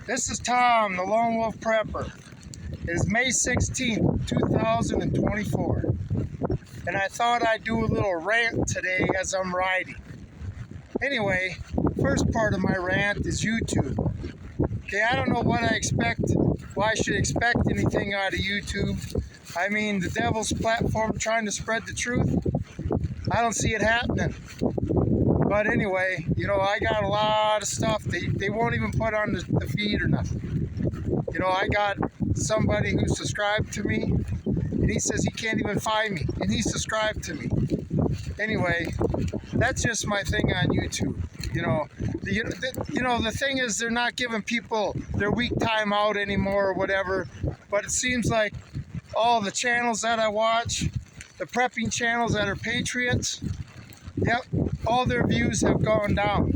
This is Tom, the Lone Wolf Prepper. It is May 16th, 2024. And I thought I'd do a little rant today as I'm riding. Anyway, first part of my rant is YouTube. Okay, I don't know what I expect, why I should expect anything out of YouTube. I mean, the devil's platform trying to spread the truth. I don't see it happening. But anyway, I got a lot of stuff they won't even put on the feed or nothing. I got somebody who subscribed to me, and he says he can't even find me, and he subscribed to me. Anyway, that's just my thing on YouTube. The thing is, they're not giving people their week time out anymore or whatever, but it seems like all the channels that I watch, the prepping channels that are patriots, yep, all their views have gone down.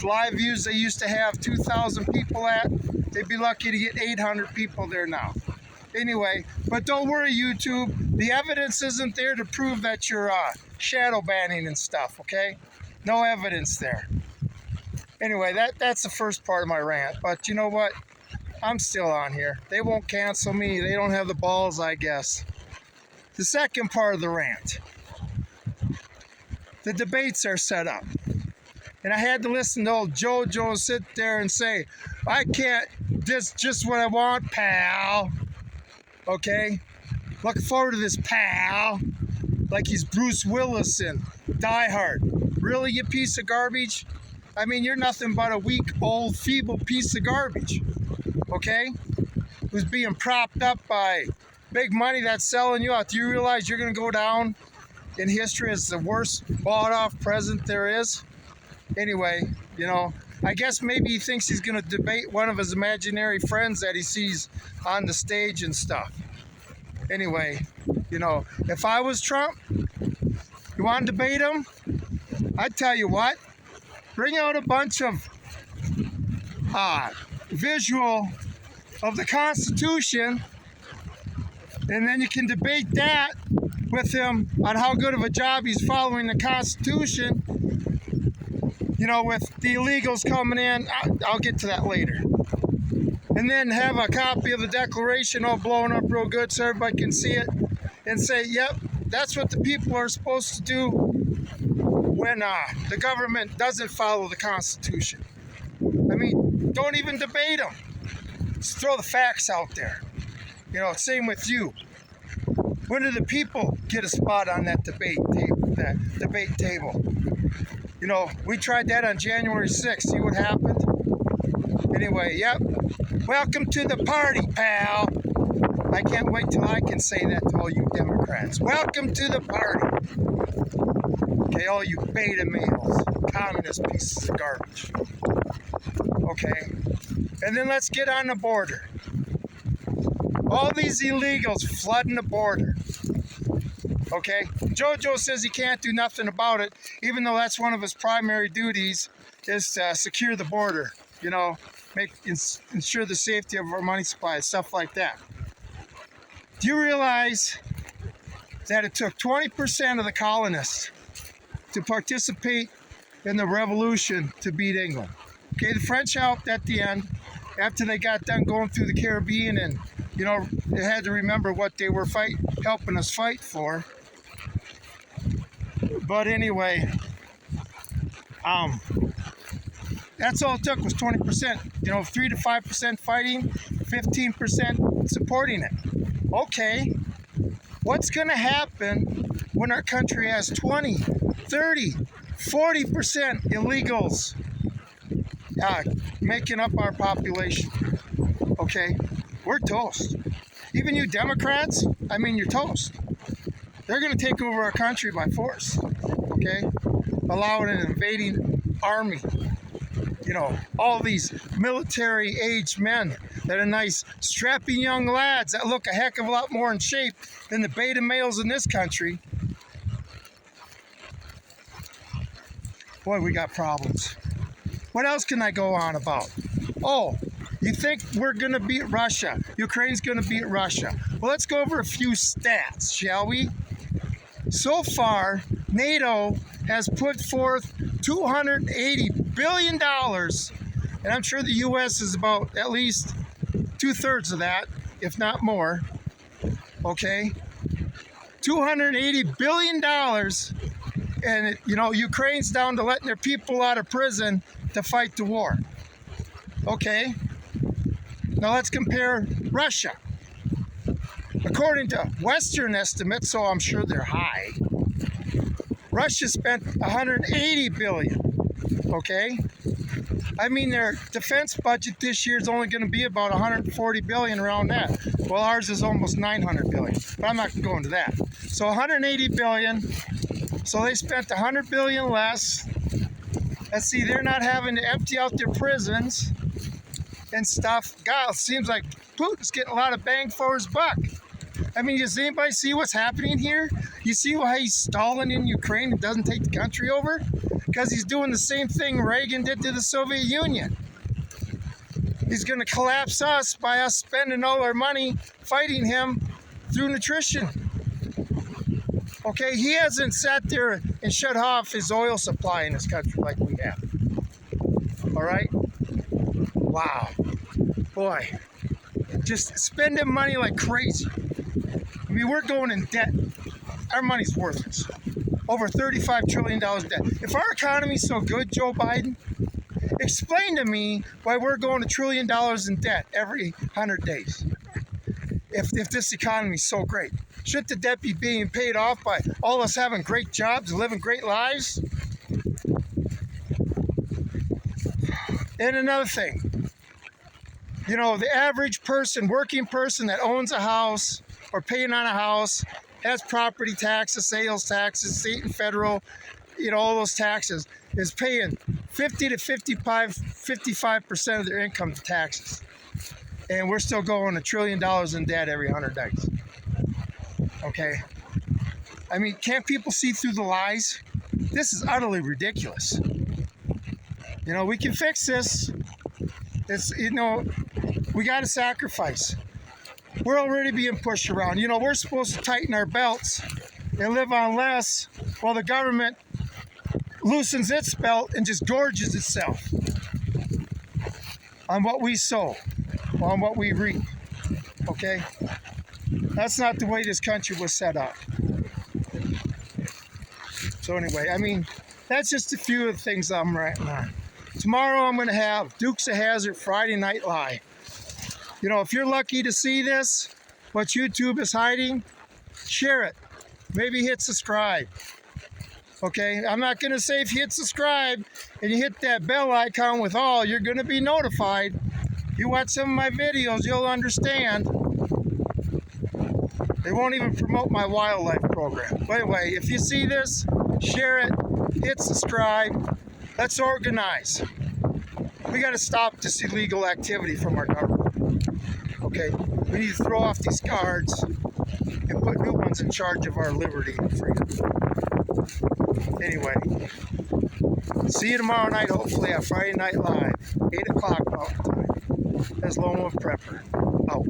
Live views they used to have 2,000 people at, they'd be lucky to get 800 people there now. Anyway, but don't worry, YouTube, the evidence isn't there to prove that you're shadow banning and stuff, okay? No evidence there. Anyway, that's the first part of my rant, but you know what? I'm still on here. They won't cancel me. They don't have the balls, I guess. The second part of the rant. The debates are set up. And I had to listen to old JoJo sit there and say, I can't, this just what I want, pal. Okay? Looking forward to this, pal. Like he's Bruce Willis in Die Hard. Really, you piece of garbage? I mean, you're nothing but a weak, old, feeble piece of garbage. Okay? Who's being propped up by big money that's selling you out. Do you realize you're going to go down in history as the worst bought-off president there is? Anyway, I guess maybe he thinks he's going to debate one of his imaginary friends that he sees on the stage and stuff. Anyway, if I was Trump, you want to debate him? I'd tell you what, bring out a bunch of visual of the Constitution, and then you can debate that with him on how good of a job he's following the Constitution. With the illegals coming in, I'll get to that later. And then have a copy of the Declaration all blown up real good so everybody can see it and say, yep, that's what the people are supposed to do when the government doesn't follow the Constitution. I mean, don't even debate them. Just throw the facts out there. Same with you. When do the people get a spot on that debate table? We tried that on January 6th. See what happened? Anyway, yep. Welcome to the party, pal. I can't wait till I can say that to all you Democrats. Welcome to the party. Okay, all you beta males, communist pieces of garbage. Okay, and then let's get on the border. All these illegals flooding the border. Okay, JoJo says he can't do nothing about it, even though that's one of his primary duties is to secure the border, ensure the safety of our money supply, stuff like that. Do you realize that it took 20% of the colonists to participate in the revolution to beat England? Okay, the French helped at the end after they got done going through the Caribbean, and they had to remember what they were helping us fight for. But anyway, that's all it took was 20%. 3 to 5% fighting, 15% supporting it. Okay, what's going to happen when our country has 20, 30, 40% illegals making up our population? Okay, we're toast. Even you Democrats, you're toast. They're going to take over our country by force, okay? Allowing an invading army. All these military-aged men that are nice, strapping young lads that look a heck of a lot more in shape than the beta males in this country. Boy, we got problems. What else can I go on about? Oh, you think we're going to beat Russia? Ukraine's going to beat Russia. Well, let's go over a few stats, shall we? So far, NATO has put forth $280 billion And I'm sure the U.S. is about at least 2/3 of that, if not more. Okay? $280 billion. And, Ukraine's down to letting their people out of prison to fight the war. Okay? Now let's compare Russia. According to Western estimates, so I'm sure they're high, Russia spent $180 billion. Okay? I mean, their defense budget this year is only going to be about $140 billion, around that. Well, ours is almost $900 billion, but I'm not going to go into that. So $180 billion. So they spent $100 billion less. Let's see, they're not having to empty out their prisons and stuff. God, it seems like Putin's getting a lot of bang for his buck. I mean, does anybody see what's happening here? You see why he's stalling in Ukraine and doesn't take the country over? Because he's doing the same thing Reagan did to the Soviet Union. He's going to collapse us by us spending all our money fighting him through nutrition. Okay, he hasn't sat there and shut off his oil supply in this country like we have. All right? Wow. Boy, just spending money like crazy. I mean, we're going in debt. Our money's worthless. Over $35 trillion debt. If our economy's so good, Joe Biden, explain to me why we're going $1 trillion in debt every 100 days. If this economy's so great. Shouldn't the debt be being paid off by all of us having great jobs and living great lives? And another thing, the average person, working person that owns a house or paying on a house, has property taxes, sales taxes, state and federal, all those taxes, is paying 50 to 55% of their income to taxes. And we're still going $1 trillion in debt every 100 days. Okay? I mean, can't people see through the lies? This is utterly ridiculous. We can fix this. It's, we got to sacrifice. We're already being pushed around. We're supposed to tighten our belts and live on less while the government loosens its belt and just gorges itself on what we sow, on what we reap. Okay? That's not the way this country was set up. So anyway, I mean, that's just a few of the things I'm writing on. Tomorrow I'm going to have Dukes of Hazzard Friday Night Live. If you're lucky to see this, what YouTube is hiding, share it. Maybe hit subscribe. Okay? I'm not going to say if you hit subscribe and you hit that bell icon with all, you're going to be notified. You watch some of my videos, you'll understand. They won't even promote my wildlife program. But anyway, if you see this, share it, hit subscribe. Let's organize. We got to stop this illegal activity from our government. Okay? We need to throw off these guards and put new ones in charge of our liberty and freedom. Anyway, see you tomorrow night, hopefully, at Friday Night Live, 8 o'clock Mountain Time. That's Lone Wolf Prepper. Out.